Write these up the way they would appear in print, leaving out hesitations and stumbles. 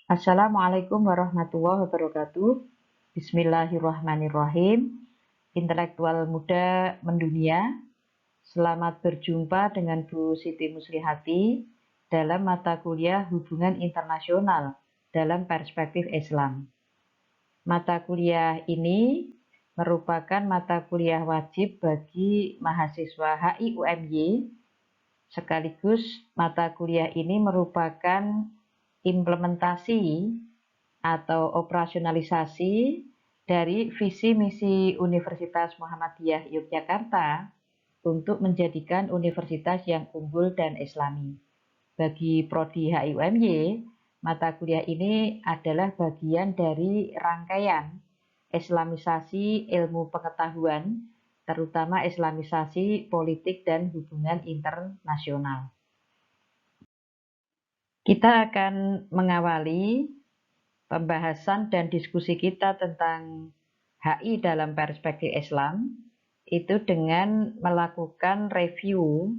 Assalamualaikum warahmatullahi wabarakatuh. Bismillahirrahmanirrahim. Intelektual muda mendunia, selamat berjumpa dengan Bu Siti Muslihati dalam mata kuliah Hubungan Internasional dalam Perspektif Islam. Mata kuliah ini merupakan mata kuliah wajib bagi mahasiswa HIUMY, sekaligus mata kuliah ini merupakan implementasi atau operasionalisasi dari visi misi Universitas Muhammadiyah Yogyakarta untuk menjadikan universitas yang unggul dan islami. Bagi Prodi HIUMY, mata kuliah ini adalah bagian dari rangkaian Islamisasi ilmu pengetahuan, terutama Islamisasi politik dan hubungan internasional. Kita akan mengawali pembahasan dan diskusi kita tentang HI dalam perspektif Islam itu dengan melakukan review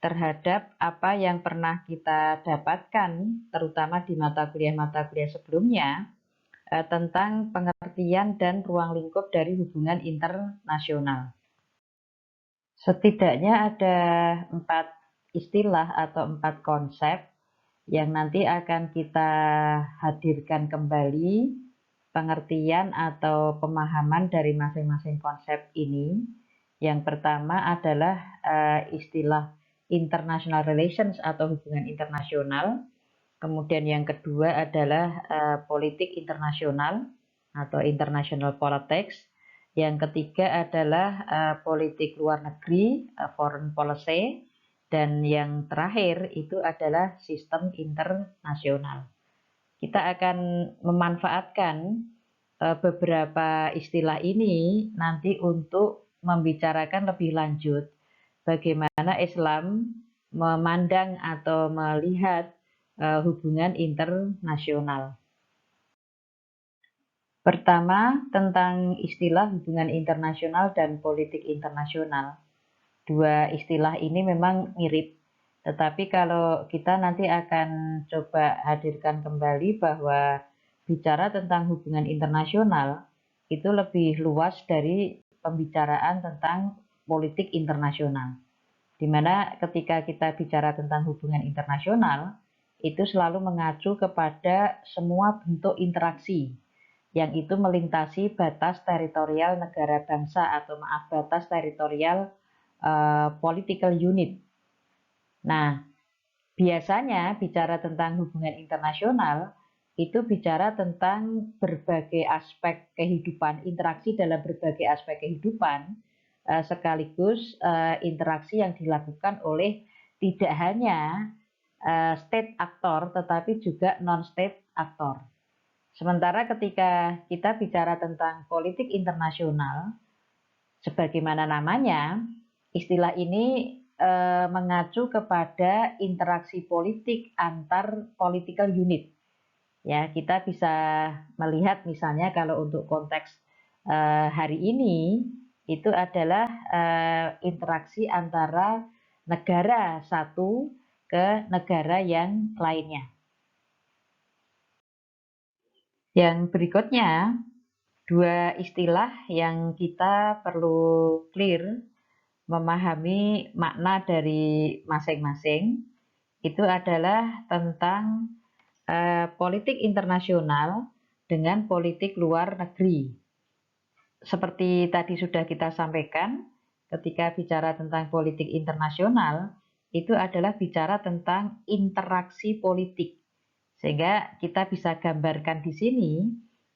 terhadap apa yang pernah kita dapatkan, terutama di mata kuliah sebelumnya, tentang pengertian dan ruang lingkup dari hubungan internasional. Setidaknya ada 4 istilah atau 4 konsep yang nanti akan kita hadirkan kembali pengertian atau pemahaman dari masing-masing konsep ini. Yang pertama adalah istilah international relations atau hubungan internasional. Kemudian yang kedua adalah politik internasional atau international politics. Yang ketiga adalah politik luar negeri, foreign policy. Dan yang terakhir itu adalah sistem internasional. Kita akan memanfaatkan beberapa istilah ini nanti untuk membicarakan lebih lanjut bagaimana Islam memandang atau melihat hubungan internasional. Pertama, tentang istilah hubungan internasional dan politik internasional. Dua istilah ini memang mirip, tetapi kalau kita nanti akan coba hadirkan kembali bahwa bicara tentang hubungan internasional itu lebih luas dari pembicaraan tentang politik internasional. Di mana ketika kita bicara tentang hubungan internasional, itu selalu mengacu kepada semua bentuk interaksi yang itu melintasi batas teritorial negara bangsa atau batas teritorial political unit. Nah, biasanya bicara tentang hubungan internasional itu bicara tentang berbagai aspek kehidupan, interaksi dalam berbagai aspek kehidupan, sekaligus interaksi yang dilakukan oleh tidak hanya state aktor tetapi juga non-state aktor. Sementara ketika kita bicara tentang politik internasional, sebagaimana namanya, istilah ini mengacu kepada interaksi politik antar political unit. Ya, kita bisa melihat misalnya kalau untuk konteks hari ini itu adalah interaksi antara negara satu ke negara yang lainnya. Yang berikutnya, dua istilah yang kita perlu clear memahami makna dari masing-masing itu adalah tentang politik internasional dengan politik luar negeri. Seperti tadi sudah kita sampaikan, ketika bicara tentang politik internasional, itu adalah bicara tentang interaksi politik. Sehingga kita bisa gambarkan di sini,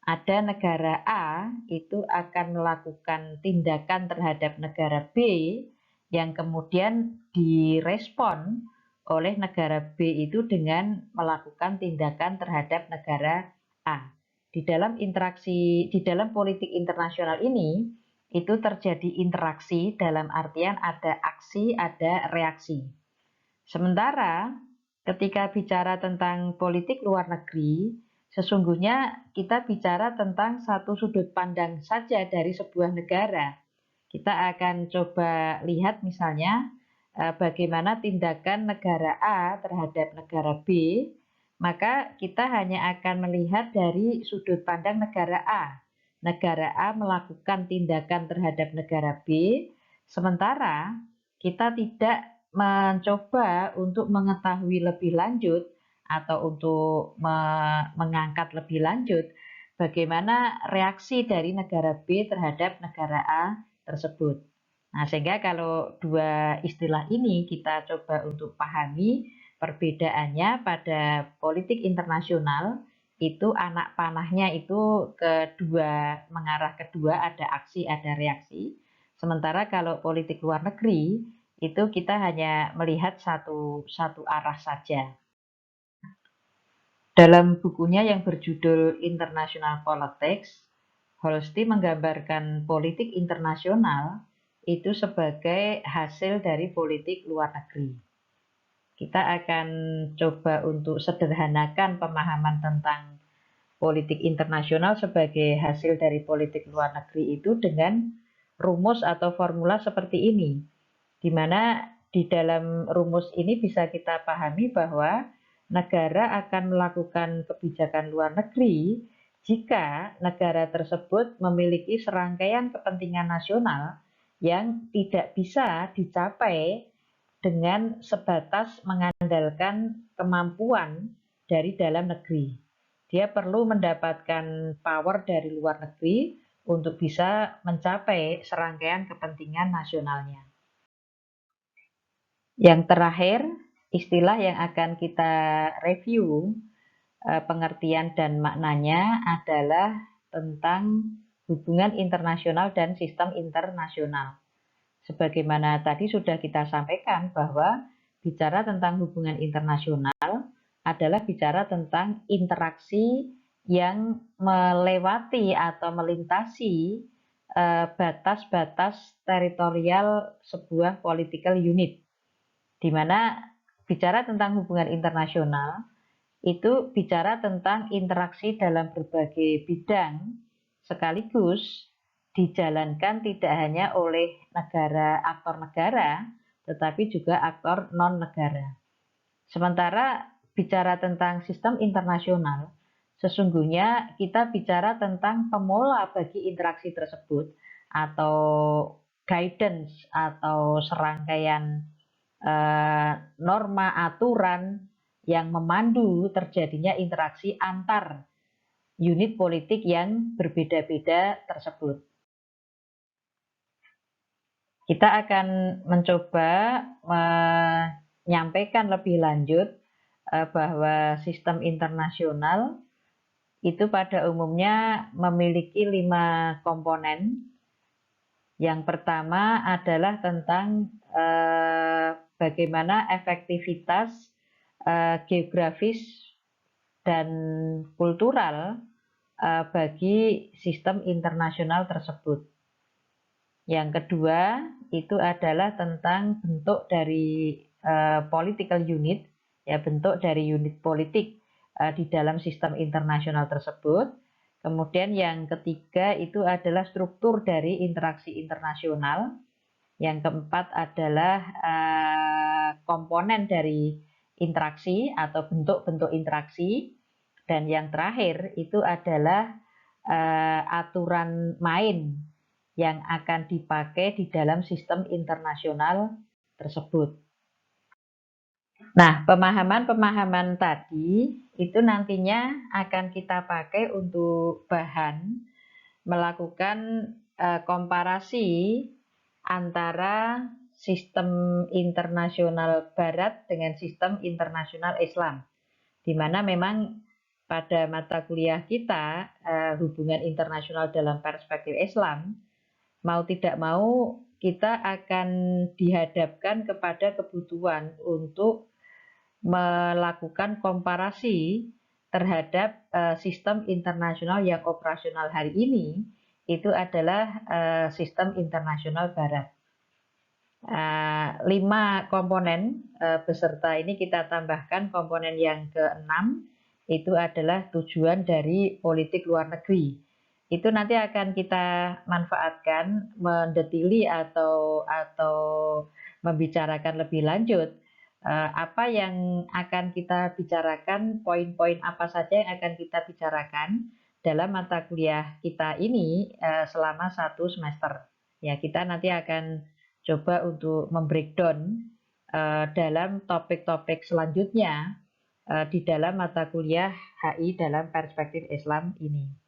ada negara A itu akan melakukan tindakan terhadap negara B yang kemudian direspon oleh negara B itu dengan melakukan tindakan terhadap negara A. Di dalam politik internasional ini itu terjadi interaksi dalam artian ada aksi, ada reaksi. Sementara ketika bicara tentang politik luar negeri, sesungguhnya kita bicara tentang satu sudut pandang saja dari sebuah negara. Kita akan coba lihat misalnya bagaimana tindakan negara A terhadap negara B maka kita hanya akan melihat dari sudut pandang negara A. Negara A melakukan tindakan terhadap negara B, sementara kita tidak mencoba untuk mengetahui lebih lanjut atau untuk mengangkat lebih lanjut bagaimana reaksi dari negara B terhadap negara A tersebut. Nah, sehingga kalau dua istilah ini kita coba untuk pahami perbedaannya pada politik internasional, itu anak panahnya itu mengarah kedua, ada aksi, ada reaksi. Sementara kalau politik luar negeri, itu kita hanya melihat satu arah saja. Dalam bukunya yang berjudul International Politics, Holsti menggambarkan politik internasional itu sebagai hasil dari politik luar negeri. Kita akan coba untuk sederhanakan pemahaman tentang politik internasional sebagai hasil dari politik luar negeri itu dengan rumus atau formula seperti ini, di mana di dalam rumus ini bisa kita pahami bahwa negara akan melakukan kebijakan luar negeri jika negara tersebut memiliki serangkaian kepentingan nasional yang tidak bisa dicapai dengan sebatas mengandalkan kemampuan dari dalam negeri. Dia perlu mendapatkan power dari luar negeri untuk bisa mencapai serangkaian kepentingan nasionalnya. Yang terakhir, istilah yang akan kita review pengertian dan maknanya adalah tentang hubungan internasional dan sistem internasional. Sebagaimana tadi sudah kita sampaikan bahwa bicara tentang hubungan internasional adalah bicara tentang interaksi yang melewati atau melintasi batas-batas teritorial sebuah political unit, di mana bicara tentang hubungan internasional itu bicara tentang interaksi dalam berbagai bidang sekaligus dijalankan tidak hanya oleh aktor negara, tetapi juga aktor non-negara. Sementara bicara tentang sistem internasional, sesungguhnya kita bicara tentang pemola bagi interaksi tersebut atau guidance atau serangkaian norma aturan yang memandu terjadinya interaksi antar unit politik yang berbeda-beda tersebut. Kita akan mencoba menyampaikan lebih lanjut bahwa sistem internasional itu pada umumnya memiliki 5 komponen. Yang pertama adalah tentang bagaimana efektivitas geografis dan kultural bagi sistem internasional tersebut. Yang kedua itu adalah tentang bentuk dari political unit, ya bentuk dari unit politik di dalam sistem internasional tersebut. Kemudian yang ketiga itu adalah struktur dari interaksi internasional. Yang keempat adalah komponen dari interaksi atau bentuk-bentuk interaksi. Dan yang terakhir itu adalah aturan main yang akan dipakai di dalam sistem internasional tersebut. Nah, pemahaman-pemahaman tadi itu nantinya akan kita pakai untuk bahan melakukan komparasi antara sistem internasional Barat dengan sistem internasional Islam, di mana memang pada mata kuliah kita hubungan internasional dalam perspektif Islam, mau tidak mau kita akan dihadapkan kepada kebutuhan untuk melakukan komparasi terhadap sistem internasional yang operasional hari ini, itu adalah sistem internasional Barat. 5 komponen beserta ini kita tambahkan komponen yang ke-6, itu adalah tujuan dari politik luar negeri. Itu nanti akan kita manfaatkan mendetili atau membicarakan lebih lanjut apa yang akan kita bicarakan, poin-poin apa saja yang akan kita bicarakan dalam mata kuliah kita ini selama 1 semester. Ya, kita nanti akan coba untuk membreakdown dalam topik-topik selanjutnya di dalam mata kuliah HI dalam perspektif Islam ini.